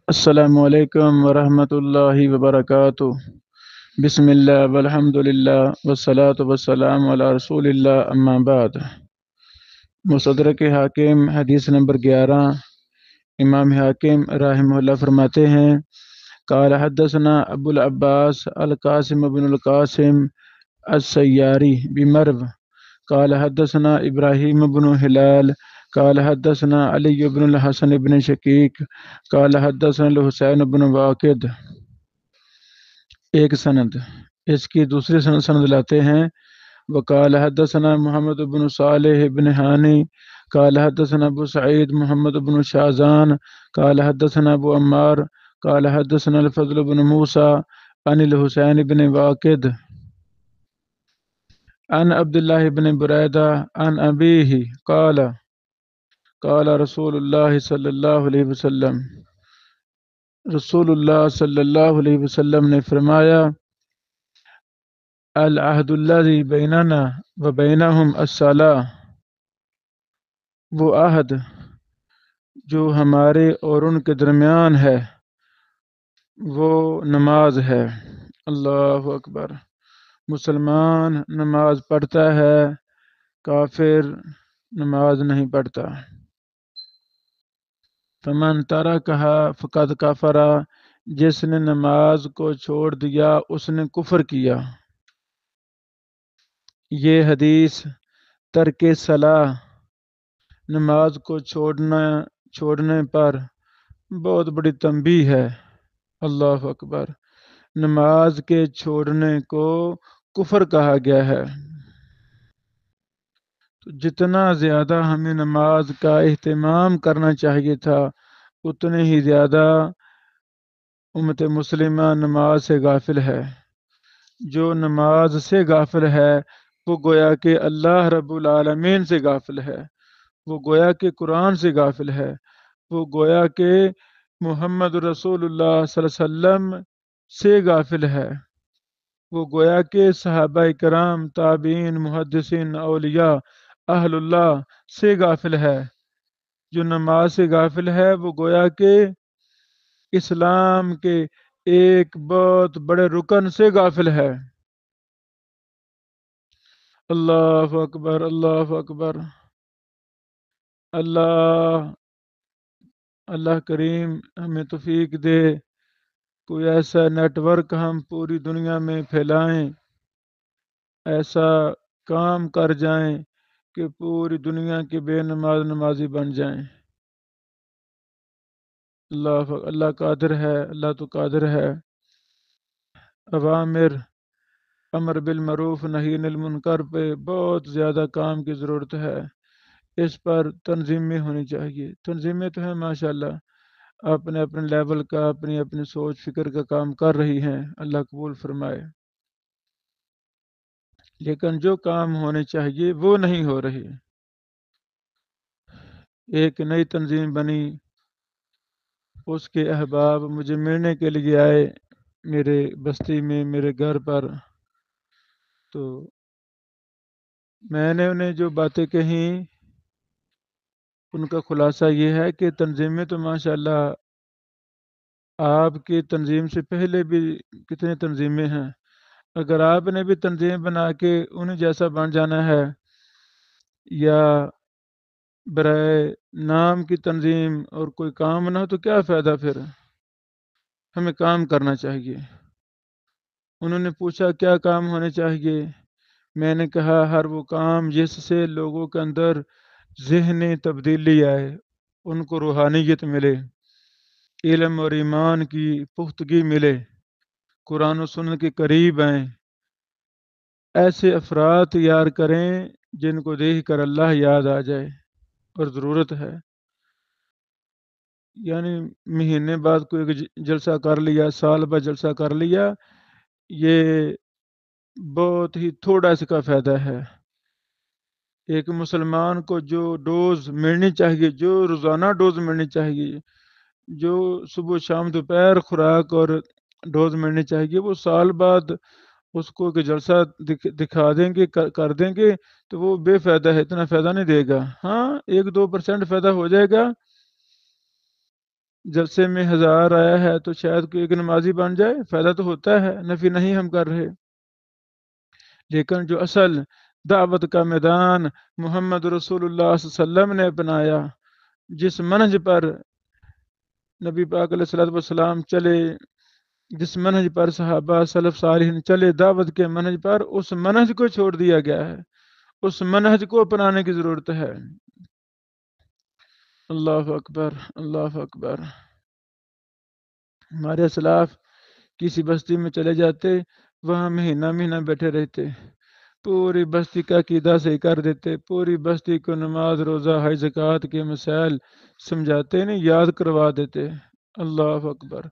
السلام علیکم ورحمۃ اللہ وبرکاتہ۔ بسم اللہ والحمد للہ والصلاۃ والسلام علی رسول اللہ، اما بعد۔ مصدرک حاکم حدیث نمبر 11۔ امام حاکم رحمہ اللہ فرماتے ہیں، قال حدثنا ابو العباس القاسم بن القاسم السیاری بمرو قال حدثنا ابراہیم بن ہلال قال حدثنا علی بن الحسن بن شقیق قال حدثنا الحسین بن واقد۔ ایک سند، اس کی دوسری سند لاتے ہیں، وقال حدثنا محمد بن صالح بن ہانی قال حدثنا ابو سعید محمد بن شازان قال حدثنا ابو عمار قال حدثنا الفضل بن موسیٰ عن الحسین بن واقد عن عبد اللہ بن بریدہ عن ابیہ قال قال رسول اللہ صلی اللہ علیہ وسلم، رسول اللہ صلی اللہ علیہ وسلم نے فرمایا، العہد الذی بیننا و بینہم الصلاۃ، وہ عہد جو ہمارے اور ان کے درمیان ہے وہ نماز ہے۔ اللہ اکبر۔ مسلمان نماز پڑھتا ہے، کافر نماز نہیں پڑھتا۔ فمن ترکھا فقد کفر، جس نے نماز کو چھوڑ دیا اس نے کفر کیا۔ یہ حدیث ترک صلاح، نماز کو چھوڑنے پر بہت بڑی تنبیہ ہے۔ اللہ اکبر۔ نماز کے چھوڑنے کو کفر کہا گیا ہے، تو جتنا زیادہ ہمیں نماز کا اہتمام کرنا چاہیے تھا اتنے ہی زیادہ امت مسلمہ نماز سے غافل ہے۔ جو نماز سے غافل ہے وہ گویا کہ اللہ رب العالمین سے غافل ہے، وہ گویا کہ قرآن سے غافل ہے، وہ گویا کہ محمد رسول اللہ صلی اللہ علیہ وسلم سے غافل ہے، وہ گویا کہ صحابہ کرام، تابعین، محدثین، اولیاء، اہل اللہ سے غافل ہے۔ جو نماز سے غافل ہے وہ گویا کہ اسلام کے ایک بہت بڑے رکن سے غافل ہے۔ اللہ اکبر، اللہ اکبر۔ اللہ کریم ہمیں توفیق دے، کوئی ایسا نیٹ ورک ہم پوری دنیا میں پھیلائیں، ایسا کام کر جائیں کہ پوری دنیا کے بے نماز نمازی بن جائیں۔ اللہ قادر ہے، اللہ تو قادر ہے۔ اوامر، امر بالمعروف نہی عن المنکر پہ بہت زیادہ کام کی ضرورت ہے۔ اس پر تنظیمیں ہونی چاہیے، تنظیمیں تو ہیں ماشاءاللہ، اپنے اپنے لیول کا، اپنی اپنی سوچ فکر کا کام کر رہی ہیں، اللہ قبول فرمائے، لیکن جو کام ہونے چاہیے وہ نہیں ہو رہی۔ ایک نئی تنظیم بنی، اس کے احباب مجھے ملنے کے لیے آئے میرے بستی میں، میرے گھر پر، تو میں نے انہیں جو باتیں کہیں ان کا خلاصہ یہ ہے کہ تنظیمیں تو ماشاءاللہ آپ کی تنظیم سے پہلے بھی کتنی تنظیمیں ہیں، اگر آپ نے بھی تنظیم بنا کے انہیں جیسا بن جانا ہے یا برائے نام کی تنظیم اور کوئی کام نہ ہو تو کیا فائدہ پھر؟ ہمیں کام کرنا چاہیے۔ انہوں نے پوچھا کیا کام ہونے چاہیے؟ میں نے کہا ہر وہ کام جس سے لوگوں کے اندر ذہنی تبدیلی آئے، ان کو روحانیت ملے، علم اور ایمان کی پختگی ملے، قرآن و سنت کے قریب آئیں، ایسے افراد تیار کریں جن کو دیکھ کر اللہ یاد آ جائے اور ضرورت ہے۔ یعنی مہینے بعد کوئی جلسہ کر لیا، سال بعد جلسہ کر لیا، یہ بہت ہی تھوڑا اس کا فائدہ ہے۔ ایک مسلمان کو جو ڈوز ملنی چاہیے، جو روزانہ ڈوز ملنی چاہیے، جو صبح شام دوپہر خوراک اور ڈوز ملنی چاہیے، وہ سال بعد اس کو کہ جلسہ دکھا دیں گے، کر دیں گے تو وہ بے فائدہ ہے، اتنا فائدہ نہیں دے گا۔ ہاں 1-2% فائدہ ہو جائے گا، جلسے میں 1000 آیا ہے تو شاید کوئی ایک نمازی بن جائے، فائدہ تو ہوتا ہے، نفی نہیں ہم کر رہے، لیکن جو اصل دعوت کا میدان محمد رسول اللہ صلی اللہ علیہ وسلم نے اپنایا، جس منہج پر نبی پاک علیہ الصلوۃ والسلام چلے، جس منہج پر صحابہ سلف صالحین چلے دعوت کے منہج پر، اس منہج کو چھوڑ دیا گیا ہے، اس منہج کو اپنانے کی ضرورت ہے۔ اللہ اکبر، اللہ اکبر۔ ہمارے اسلاف کسی بستی میں چلے جاتے، وہاں مہینہ مہینہ بیٹھے رہتے، پوری بستی کا عقیدہ صحیح کر دیتے، پوری بستی کو نماز روزہ حج زکوٰۃ کے مسائل سمجھاتے نہیں، یاد کروا دیتے۔ اللہ اکبر۔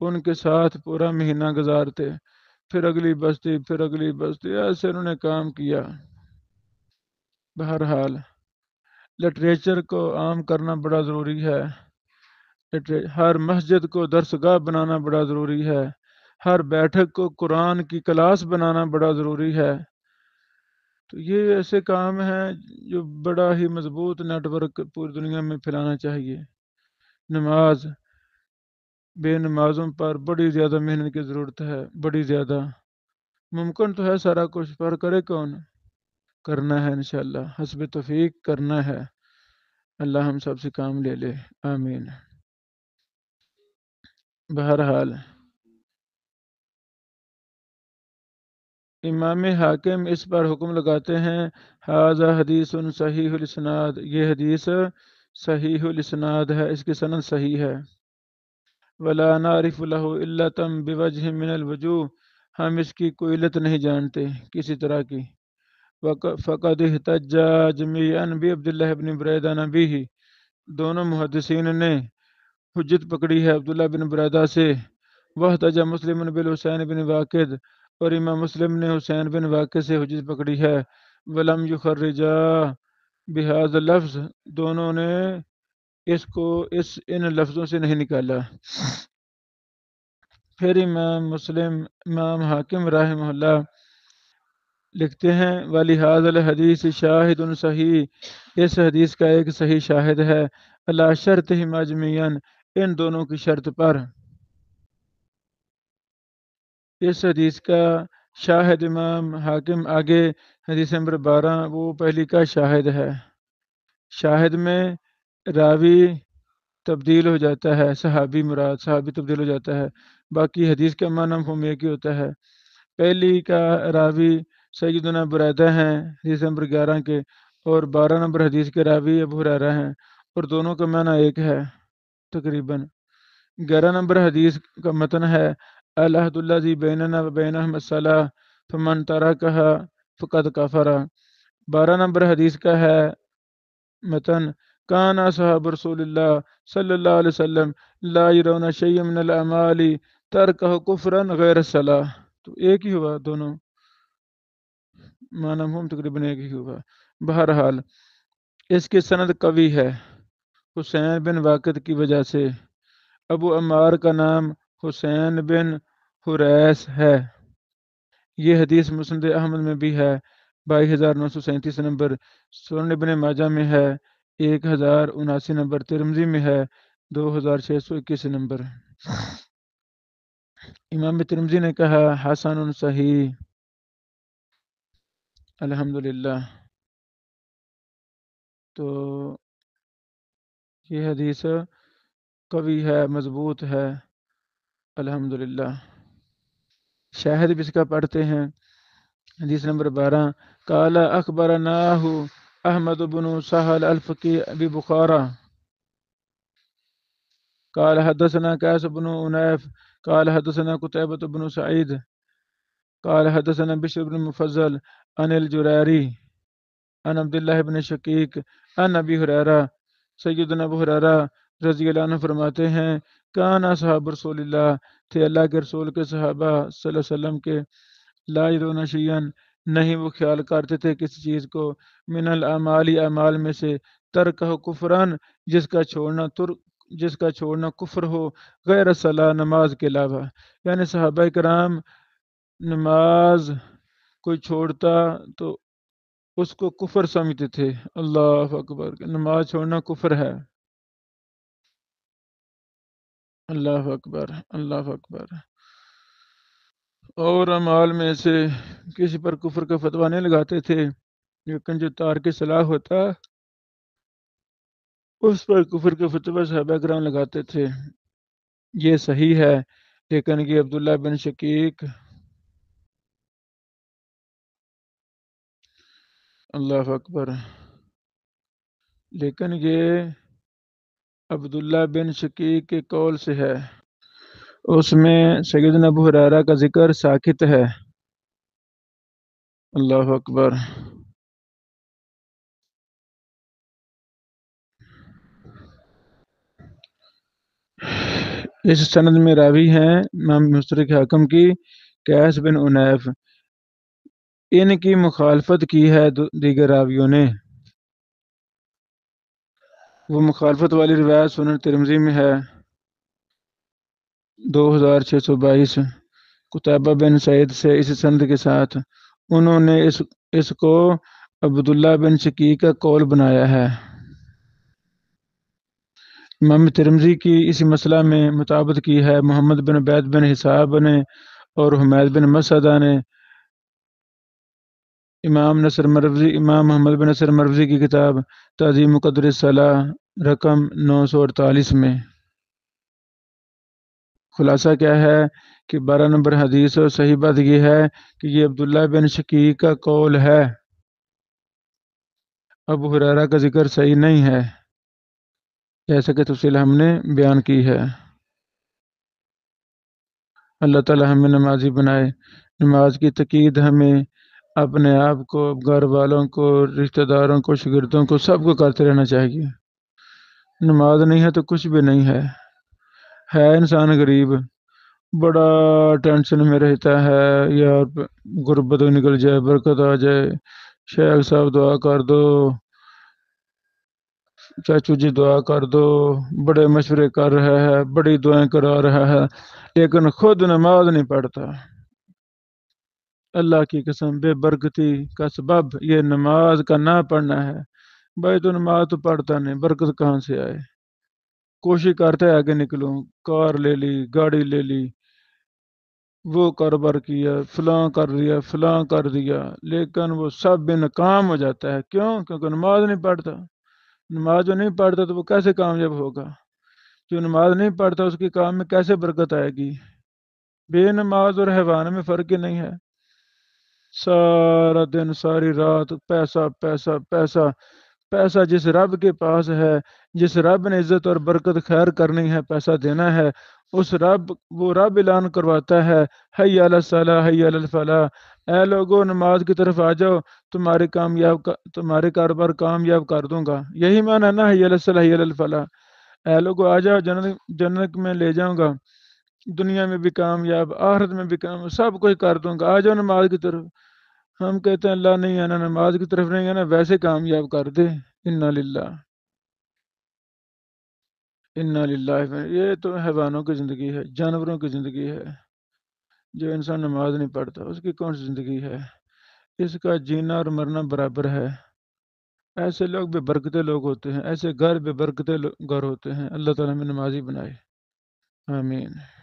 ان کے ساتھ پورا مہینہ گزارتے، پھر اگلی بستی، پھر اگلی بستی، ایسے انہوں نے کام کیا۔ بہرحال لٹریچر کو عام کرنا بڑا ضروری ہے، ہر مسجد کو درسگاہ بنانا بڑا ضروری ہے، ہر بیٹھک کو قرآن کی کلاس بنانا بڑا ضروری ہے۔ تو یہ ایسے کام ہیں جو بڑا ہی مضبوط نیٹ ورک پوری دنیا میں پھیلانا چاہیے۔ نماز، بے نمازوں پر بڑی زیادہ محنت کی ضرورت ہے، بڑی زیادہ۔ ممکن تو ہے سارا کچھ، پر کرے کون؟ کرنا ہے انشاءاللہ، حسب توفیق کرنا ہے۔ اللہ ہم سب سے کام لے لے، آمین۔ بہرحال امام حاکم اس پر حکم لگاتے ہیں، ھذا حدیث صحیح الاسناد، یہ حدیث صحیح الاسناد ہے، اس کی سند صحیح ہے۔ ولا نعرف له علة بوجه من الوجوہ، ہم اس کی کوئی علت نہیں جانتے کسی طرح کی۔ فقد احتج جميعا بعبد اللہ بن بریدہ نبیہ، دونوں محدثین نے حجت پکڑی ہے عبداللہ بن بریدہ سے۔ واحتج مسلم بالحسین بن واقد، اور امام مسلم نے حسین بن واقد سے حجت پکڑی ہے۔ ولم یخرجا بہذا اللفظ، دونوں نے اس کو ان لفظوں سے نہیں نکالا۔ پھر امام حاکم رحمہ اللہ لکھتے ہیں، وَلِهَذَا الْحَدِيثِ شَاهِدٌ صحیح، اس حدیث کا ایک صحیح شاہد ہے، علی شرطہما جمیعاً، ان دونوں کی شرط پر۔ اس حدیث کا شاہد امام حاکم آگے حدیث نمبر 12 وہ پہلی کا شاہد ہے۔ شاہد میں راوی تبدیل ہو جاتا ہے، صحابی مراد، صحابی تبدیل ہو جاتا ہے، باقی حدیث کا معنی مفہوم ایک ہی ہوتا ہے۔ پہلی کا راوی سیدنا بریدہ ہیں حدیث نمبر 11 کے، اور 12 نمبر حدیث کے راوی ابو ہریرہ ہیں، اور دونوں کا معنی ایک ہے تقریباً۔ 11 نمبر حدیث کا متن ہے، العہد الذی بیننا و بینہم الصلاۃ فمن ترکھا فقد کفر۔ 12 نمبر حدیث کا ہے متن، کان اصحاب رسول اللہ صلی اللہ علیہ وسلم لا یرون شیئا من الاعمال ترکہ کفرا غیر الصلاۃ۔ تو ایک ہی ہوا، دونوں معنی ہم تقریباً ایک ہی ہوا۔ بہرحال اس کی سند قوی ہے حسین بن واقد کی وجہ سے۔ ابو عمار کا نام حسین بن حریث ہے۔ یہ حدیث مسند احمد میں بھی ہے 22937 نمبر، سنن ابن ماجہ میں ہے 1079 نمبر، ترمذی میں ہے 2621 نمبر۔ امام ترمذی نے کہا حسن صحیح۔ الحمدللہ۔ تو یہ حدیث قوی ہے، مضبوط ہے، الحمدللہ۔ شاہد بھی اس کا پڑھتے ہیں، حدیث نمبر 12، قال اخبرناہ احمد بن سہل الفقی ابی بخارا قال حدثنا قیس بن عنیف قال حدثنا قتیبۃ بن سعید قال حدثنا بشر بن مفضل عن الجریری عن عبداللہ بن شقیق عن ابی ہریرہ، سیدنا ابو ہریرہ رضی اللہ عنہ فرماتے ہیں، کان اصحاب رسول اللہ، تھے اللہ کے رسول کے صحابہ صلی اللہ علیہ وسلم کے، لا یرون شیئا، نہیں وہ خیال کرتے تھے کسی چیز کو، من الاعمال، اعمال میں سے، ترکہ کفران، جس کا چھوڑنا کفر ہو، غیر الصلاۃ، نماز کے علاوہ۔ یعنی صحابہ کرام نماز کوئی چھوڑتا تو اس کو کفر سمجھتے تھے۔ اللہ اکبر، نماز چھوڑنا کفر ہے۔ اللہ اکبر، اللہ اکبر۔ اور اعمال میں سے کسی پر کفر کا فتویٰ نہیں لگاتے تھے، لیکن جو تارک صلاح ہوتا اس پر کفر کا فتویٰ صحابہ کرام لگاتے تھے۔ یہ صحیح ہے، لیکن یہ عبداللہ بن شقیق، اللہ اکبر، لیکن یہ عبداللہ بن شقیق کے قول سے ہے، اس میں سیدنا ابو ہریرہ کا ذکر ساکت ہے۔ اللہ اکبر۔ اس سند میں راوی ہیں امام مستدرک حاکم کی قیس بن عنیف، ان کی مخالفت کی ہے دیگر راویوں نے۔ وہ مخالفت والی روایت سنن ترمذی میں ہے 2622 قتیبہ بن سعید سے اس سند کے ساتھ۔ انہوں نے اس کو عبداللہ بن شقیق کا قول بنایا ہے۔ امام ترمذی کی اسی مسئلہ میں مطابقت کی ہے محمد بن عبید بن حساب نے اور حمید بن مسعدہ نے۔ امام محمد بن نصر مروزی کی کتاب تعظیم قدر الصلاح رقم 948 میں۔ خلاصہ کیا ہے کہ 12 نمبر حدیث اور صحیح بات یہ ہے کہ یہ عبداللہ بن شقیق کا قول ہے، ابو ہریرہ کا ذکر صحیح نہیں ہے، جیسا کہ تفصیل ہم نے بیان کی ہے۔ اللہ تعالی ہمیں نمازی بنائے۔ نماز کی تاکید ہمیں اپنے آپ کو، گھر والوں کو، رشتہ داروں کو، شاگردوں کو، سب کو کرتے رہنا چاہیے۔ نماز نہیں ہے تو کچھ بھی نہیں ہے انسان غریب، بڑا ٹینشن میں رہتا ہے، یار غربت نکل جائے، برکت آ جائے، شیخ صاحب دعا کر دو، چاچو جی دعا کر دو، بڑے مشورے کر رہا ہے، بڑی دعائیں کرا رہا ہے، لیکن خود نماز نہیں پڑھتا۔ اللہ کی قسم، بے برکتی کا سبب یہ نماز کا نہ پڑھنا ہے۔ بھائی تو نماز تو پڑھتا نہیں، برکت کہاں سے آئے؟ کوشش کرتا ہے آگے نکلوں، کار لے لی، گاڑی لے لی، وہ کاروبار کیا، فلاں کر دیا، فلاں کر دیا، لیکن وہ سب بے ناکام ہو جاتا ہے۔ کیوں؟ کیونکہ نماز نہیں پڑھتا۔ نماز جو نہیں پڑھتا تو وہ کیسے کامیاب ہوگا؟ جو نماز نہیں پڑھتا اس کے کام میں کیسے برکت آئے گی؟ بے نماز اور حیوان میں فرق ہی نہیں ہے۔ سارا دن ساری رات پیسہ پیسہ پیسہ پیسہ، جس رب کے پاس ہے، جس رب نے عزت اور برکت خیر کرنی ہے، پیسہ دینا ہے، وہ رب اعلان کرواتا ہے حی علی الصلاح حی علی الفلاح، اے لوگو نماز کی طرف آ جاؤ، تمہارے کاروبار کامیاب کر دوں گا۔ یہی معنی ہے نا حی علی الصلاح حی علی الفلاح، اے لوگو آ جاؤ، جنت میں لے جاؤں گا، دنیا میں بھی کامیاب، آخرت میں بھی کامیاب، سب کچھ کر دوں گا، آ جاؤ نماز کی طرف۔ ہم کہتے ہیں اللہ نہیں آنا، نماز کی طرف نہیں آنا، ویسے کامیاب کر دے۔ انا للہ انا للہ، یہ تو حیوانوں کی زندگی ہے، جانوروں کی زندگی ہے۔ جو انسان نماز نہیں پڑھتا اس کی کون سی زندگی ہے؟ اس کا جینا اور مرنا برابر ہے۔ ایسے لوگ بے برکتے لوگ ہوتے ہیں، ایسے گھر بے برکتے گھر ہوتے ہیں۔ اللہ تعالیٰ ہمیں نمازی بنائے، آمین۔